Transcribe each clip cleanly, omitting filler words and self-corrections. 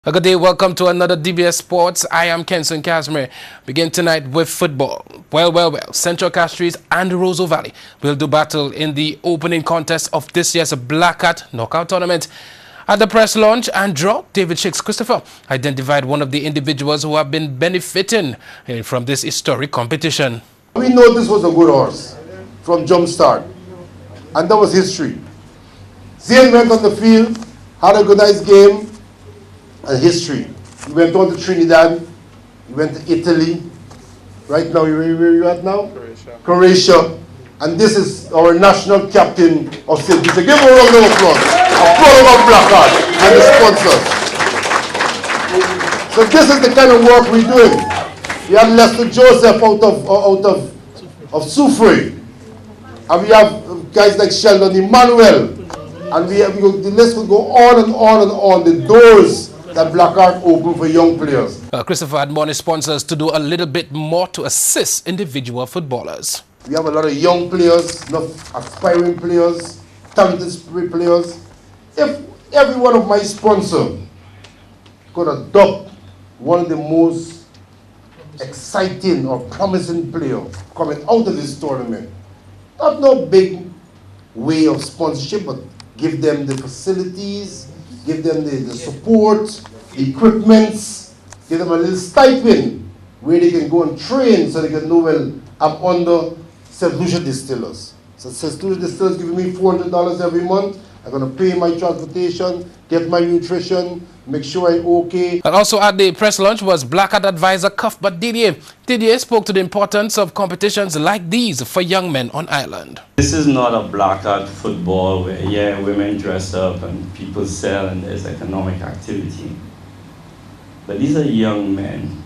A good day, welcome to another DBS Sports. I am Kenson Casimir. Begin tonight with football. Well. Central Castries and the Roseau Valley will do battle in the opening contest of this year's Black Hat Knockout Tournament. At the press launch and draw, David Shakes Christopher identified one of the individuals who have been benefiting from this historic competition. We know this was a good horse from jump start, and that was history. Zane went on the field, had a good nice game, and history. He went on to Trinidad, he went to Italy. Right now, where are you at now? Croatia. And this is our national captain of Sept. So give him a round of applause. Applaud of Black Hat and the sponsors. So this is the kind of work we're doing. We have Lester Joseph out of Soufrière. And we have guys like Sheldon Emmanuel. And the list will go on and on and on. The doors that Black Hat open for young players. Christopher admonished sponsors to do a little bit more to assist individual footballers. We have a lot of young players, aspiring players, talented players. If every one of my sponsors could adopt one of the most exciting or promising players coming out of this tournament, not no big way of sponsorship, but give them the facilities, give them the support, the equipments, give them a little stipend where they can go and train so they can know, well, I'm under St. Lucia Distillers. So St. Lucia Distillers giving me $400 every month. I'm going to pay my transportation, get my nutrition, make sure I'm okay. And also at the press launch was Black Hat advisor Cuthbert Didier. Didier spoke to the importance of competitions like these for young men on island. This is not a Black Hat football where, women dress up and people sell and there's economic activity. But these are young men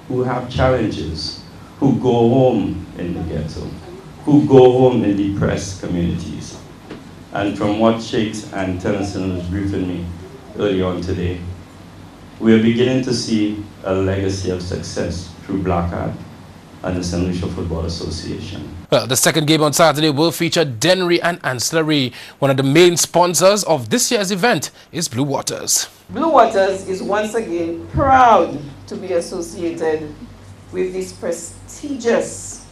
who have challenges, who go home in the ghetto, who go home in depressed communities. And from what Shakes and Tennyson was briefing me earlier on today, we are beginning to see a legacy of success through Black Hat and the St. Lucia Football Association. Well, the second game on Saturday will feature Dennery and Ancillary. One of the main sponsors of this year's event is Blue Waters. Blue Waters is once again proud to be associated with this prestigious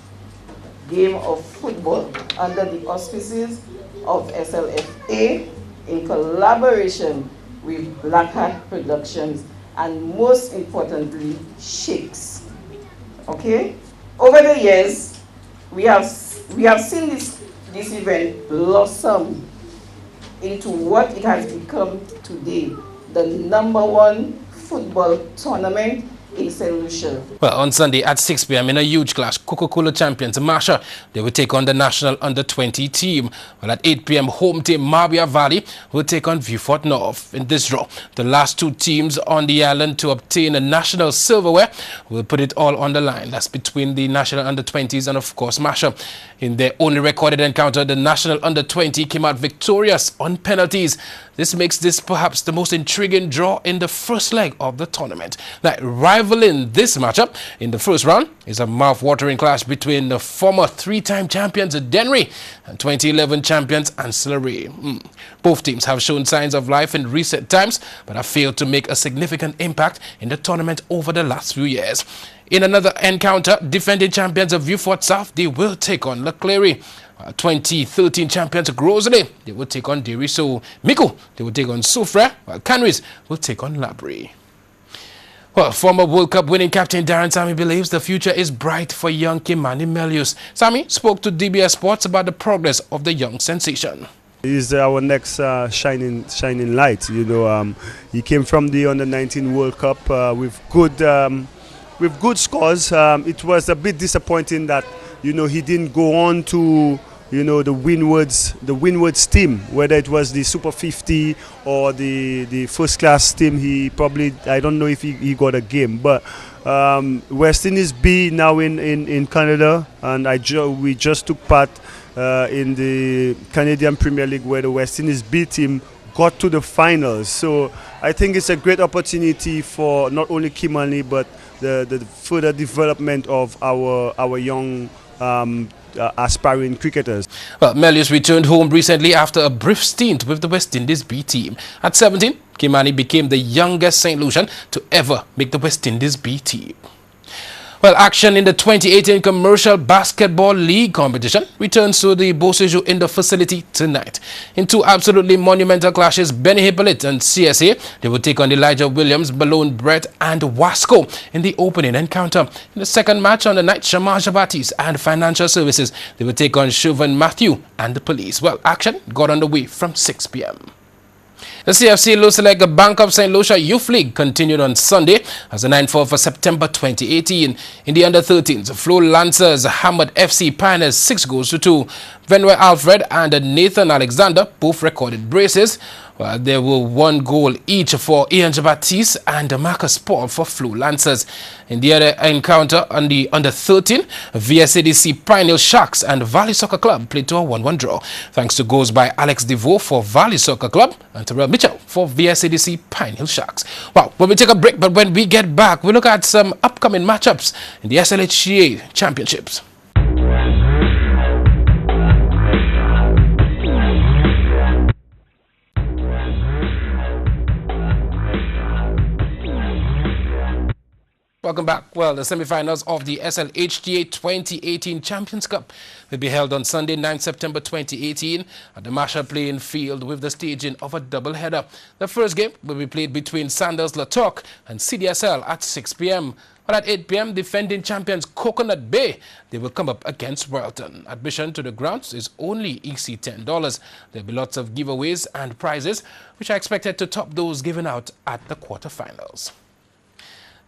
game of football under the auspices of SLFA in collaboration with Black Hat Productions and most importantly, Shakes. Okay? Over the years, we have seen this event blossom into what it has become today, the #1 football tournament in St. Lucia. Well, on Sunday at 6 p.m. in a huge clash, Coca-Cola champions Masha, they will take on the national under-20 team. Well, at 8 p.m. home team Marbia Valley will take on Viewfort North. In this draw, the last two teams on the island to obtain a national silverware will put it all on the line. That's between the national under-20s and, of course, Masha. In their only recorded encounter, the national under-20 came out victorious on penalties. This makes this perhaps the most intriguing draw in the first leg of the tournament. Now, rivaling this matchup in the first round is a mouth-watering clash between the former three-time champions Dennery and 2011 champions Ancillary. Both teams have shown signs of life in recent times, but have failed to make a significant impact in the tournament over the last few years. In another encounter, defending champions of Viewfort South, they will take on Leclerc. 2013 champions Grosley, they will take on Deriso. Mico, they will take on Soufrière, while Canris will take on Labrie. Well, former World Cup winning captain Darren Sammy believes the future is bright for young Kimani Melius. Sammy spoke to DBS Sports about the progress of the young sensation. He's our next shining light. You know, he came from the Under-19 World Cup with good scores. It was a bit disappointing that, you know, he didn't go on to, you know, the Windwards team, whether it was the Super 50 or the first class team. He probably, I don't know if he got a game, but West Indies B now in Canada, and we just took part in the Canadian Premier League where the West Indies B team got to the finals. So I think it's a great opportunity for not only Kimani but the further development of our young aspiring cricketers. Well, Melius returned home recently after a brief stint with the West Indies B team. At 17, Kimani became the youngest St. Lucian to ever make the West Indies B team. Well, action in the 2018 Commercial Basketball League competition returns to the Beausejour Indoor facility tonight. In two absolutely monumental clashes, Benny Hippolyte and CSA, they will take on Elijah Williams, Balloon Brett and Wasco in the opening encounter. In the second match on the night, Shamaja Baptiste and Financial Services, they will take on Chauvin Matthew and the Police. Well, action got underway from 6 p.m. The CFC Lucelec Bank of St. Lucia Youth League continued on Sunday as the 9-4 for September 2018. In the under-13s, Flo Lancers hammered FC Pioneers 6-2. Venway Alfred and Nathan Alexander both recorded braces. Well, there were 1 goal each for Ian Baptiste and Marcus Paul for Flo Lancers. In the other encounter on the under-13, VSADC Pioneer Sharks and Valley Soccer Club played to a 1-1 draw, thanks to goals by Alex DeVoe for Valley Soccer Club and Terrell Mitchell for VSADC Pioneer Sharks. Well, when we take a break, but when we get back, we look at some upcoming matchups in the SLHCA Championships. Welcome back. Well, the semi-finals of the SLHTA 2018 Champions Cup will be held on Sunday, 9 September 2018 at the Marshall Playing Field with the staging of a double-header. The first game will be played between Sanders Latok and CDSL at 6 p.m. But at 8 p.m., defending champions Coconut Bay, they will come up against Royalton. Admission to the grounds is only EC $10. There will be lots of giveaways and prizes, which are expected to top those given out at the quarterfinals.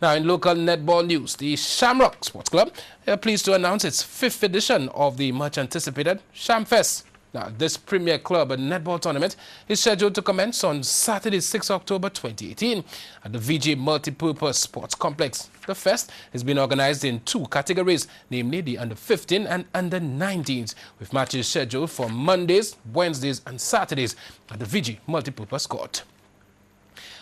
Now, in local netball news, the Shamrock Sports Club are pleased to announce its 5th edition of the much-anticipated Shamfest. Now, this premier club and netball tournament is scheduled to commence on Saturday, 6 October 2018 at the VG Multipurpose Sports Complex. The fest has been organized in 2 categories, namely the under-15 and under-19s, with matches scheduled for Mondays, Wednesdays and Saturdays at the VG Multipurpose Court.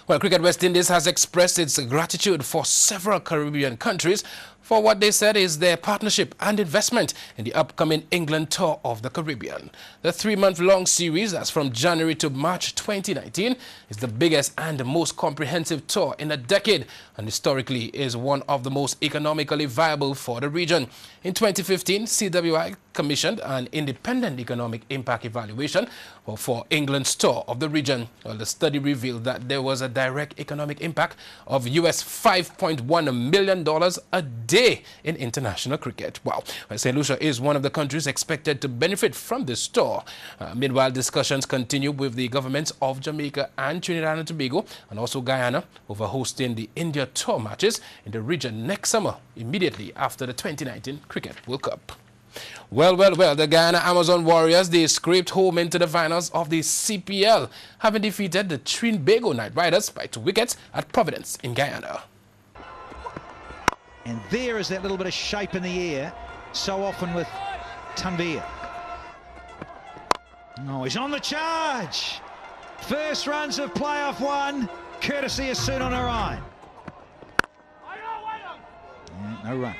Well, Cricket West Indies has expressed its gratitude for several Caribbean countries for what they said is their partnership and investment in the upcoming England Tour of the Caribbean. The 3-month-long series, that's from January to March 2019, is the biggest and most comprehensive tour in a decade and historically is one of the most economically viable for the region. In 2015, CWI commissioned an independent economic impact evaluation for England's tour of the region. Well, the study revealed that there was a direct economic impact of US $5.1 million a day in international cricket. Wow. Well, St. Lucia is one of the countries expected to benefit from this tour. Meanwhile, discussions continue with the governments of Jamaica and Trinidad and Tobago and also Guyana over hosting the India tour matches in the region next summer, immediately after the 2019 Cricket World Cup. Well, the Guyana Amazon Warriors, they scraped home into the finals of the CPL, having defeated the Trinbago Knight Riders by 2 wickets at Providence in Guyana. And there is that little bit of shape in the air, so often with Tanvir. Oh, he's on the charge. First runs of playoff 1, courtesy of Soon on Orion. No run.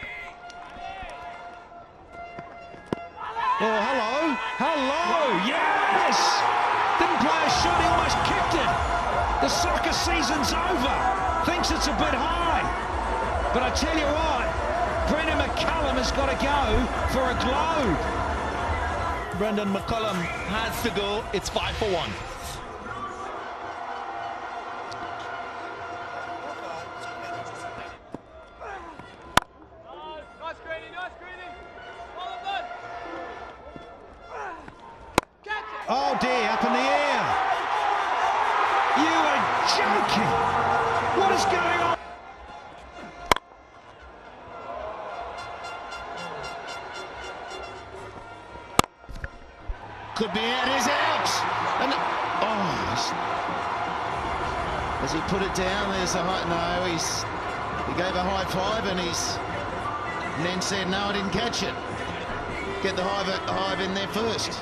Oh, hello, yes! Didn't play a shot, he almost kicked it. The soccer season's over. Thinks it's a bit high. But I tell you what, Brendan McCullum has got to go for a globe. Brendan McCullum has to go. It's 5 for 1. Oh dear, up in the air. You are joking. What is going on? Could be out, he's out. And as he put it down, there's a high, no, he gave a high five and then said, no, I didn't catch it. Get the hive in there first.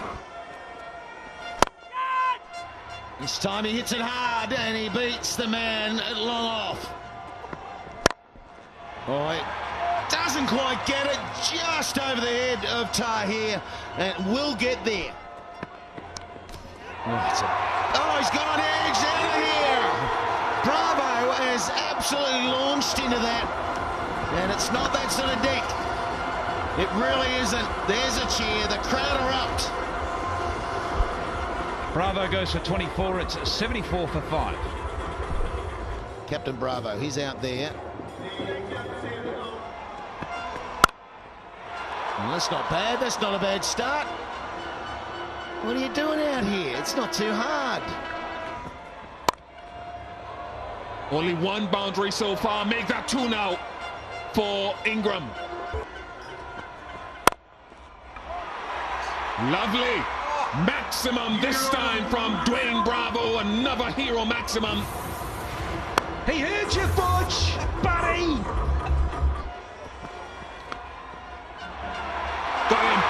This time he hits it hard and he beats the man at long off. Oh, it doesn't quite get it, just over the head of Tahir, and will get there. Oh, he's got an edge out of here. Bravo is absolutely launched into that. And it's not that sort of deck. It really isn't. There's a cheer. The crowd erupt. Bravo goes for 24. It's 74 for 5. Captain Bravo, he's out there. Well, that's not bad. That's not a bad start. What are you doing out here? It's not too hard. Only one boundary so far. Make that 2 now for Ingram. Lovely. Maximum this time from Dwayne Bravo. Another hero maximum. He heard you, Fudge, buddy. Got him.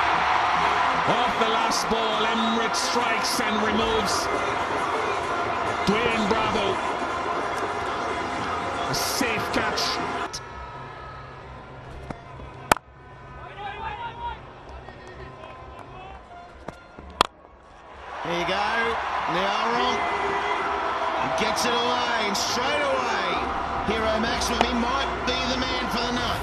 Off the last ball, Emmerich strikes and removes Dwayne Bravo. A safe catch. There you go. Now he gets it away, and straight away, hero maximum. He might be the man for the night.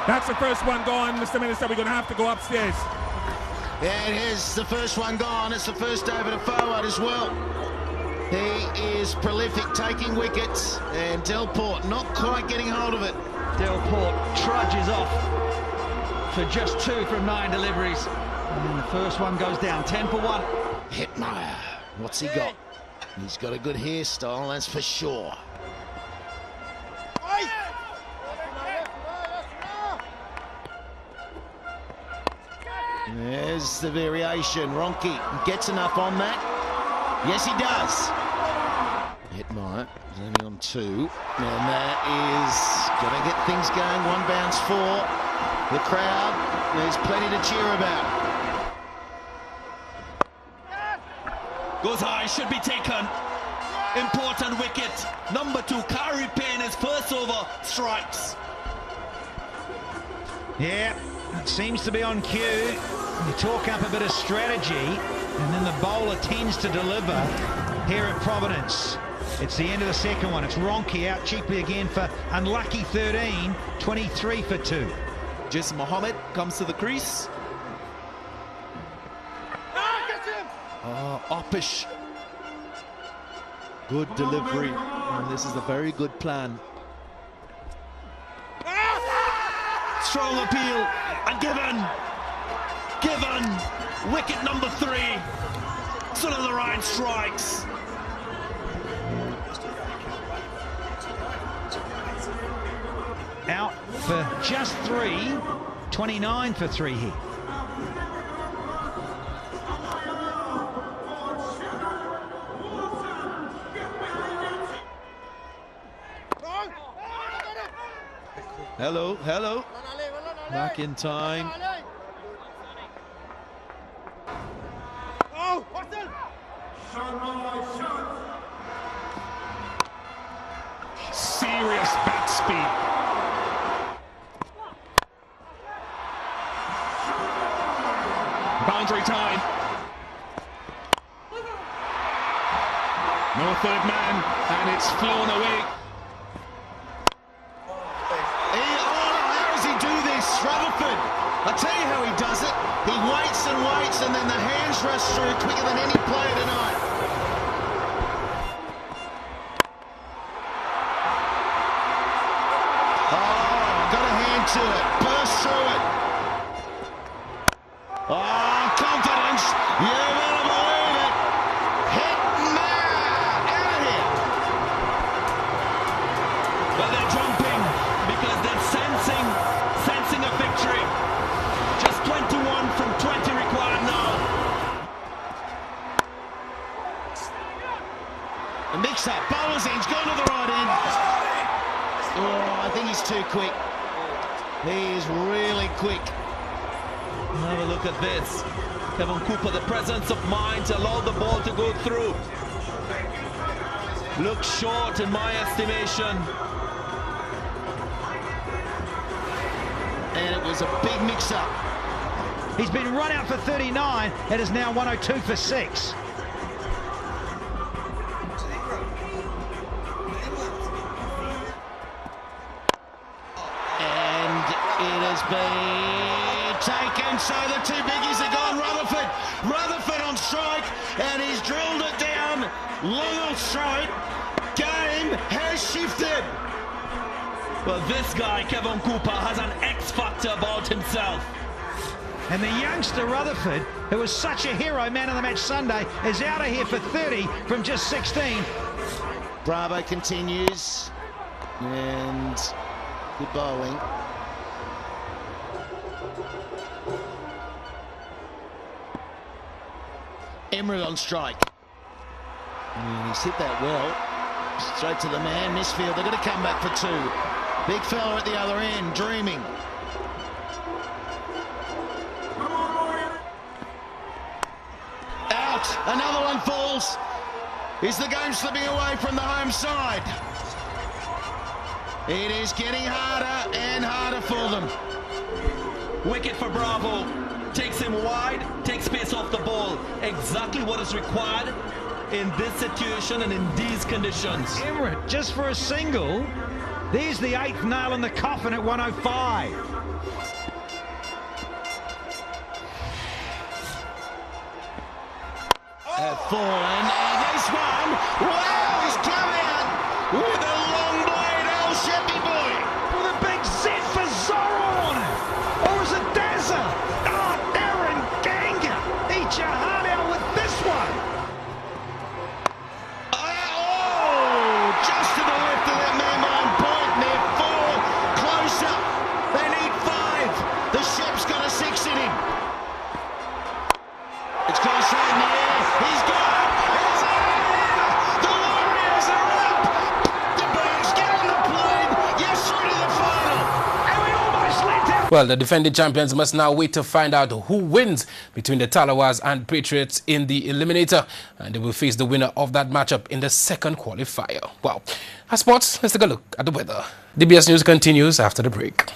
That's the first one gone, Mr. Minister. We're going to have to go upstairs. Yeah, it is the first one gone. It's the first over to forward as well. He is prolific taking wickets, and Delport not quite getting hold of it. Delport trudges off for just 2 from 9 deliveries. And the first one goes down, 10 for 1. Hetmeyer, what's he got? He's got a good hairstyle, that's for sure. There's the variation. Ronke gets enough on that. Yes, he does. Hetmeyer is only on 2. And that is going to get things going. 1 bounce for the crowd. There's plenty to cheer about. Goes high, should be taken. Important wicket. Number 2, Kari Payne, his first over, strikes. Yeah, it seems to be on cue. You talk up a bit of strategy, and then the bowler tends to deliver here at Providence. It's the end of the second one. It's Ronke out cheaply again for unlucky 13, 23 for 2. Jason Mohammed comes to the crease. Oppish. Good delivery. And this is a very good plan. Strong appeal. And given. Wicket number 3. Sunil strikes. Out for just 3, 29 for 3 here. Hello. Back in time. Serious bat speed. Boundary time. No third man, and it's flown away. How does he do this, Rutherford? I'll tell you how he does it. He waits, and then the hands rush through quicker than any player tonight. Got a hand to it. Burst through it. Confidence. You better believe it. Hetmeyer out of here. Well, they're jumping because they're sensing a victory. Just 21 from 20 required now. The mix-up. Bowler's in. He's gone to the right end. I think he's too quick. He is really quick. Have a look at this. Kevin Cooper, the presence of mind to allow the ball to go through. Looks short in my estimation. And it was a big mix-up. He's been run out for 39. It is now 102 for 6. And it has been taken, so the two biggies are gone. Rutherford on strike, and he's drilled it down. Long on strike. Game has shifted. Well, this guy, Kevin Cooper, has an X factor about himself. And the youngster Rutherford, who was such a hero, man of the match Sunday, is out of here for 30 from just 16. Bravo continues, and good bowling. Emery on strike. And he's hit that well. Straight to the man, misfield. They're going to come back for 2. Big fella at the other end, dreaming. Out. Another one falls. Is the game slipping away from the home side? It is getting harder and harder for them. Wicket for Bravo. Takes him wide, takes space off the ball. Exactly what is required in this situation and in these conditions. Emirates, just for a single, there's the 8th nail in the coffin at 105. Have fallen, and this one, wow, he's come out with a long blade, old Sheppy boy. With a big Z for Zorro on it. Or is it Dazza? Oh, Aaron Ganga. Eat your heart out with this one. Oh, just to the left of that man on point, and they're 4 closer. They need 5. The Shep's got a 6 in him. It's gone straight in the air. He's got it. It's in. The Warriors are up. The Birds get on the plane. Yes, through to the final. And we almost let him. Well, the defending champions must now wait to find out who wins between the Talawas and Patriots in the eliminator, and they will face the winner of that matchup in the second qualifier. Well, as sports, let's take a look at the weather. DBS News continues after the break.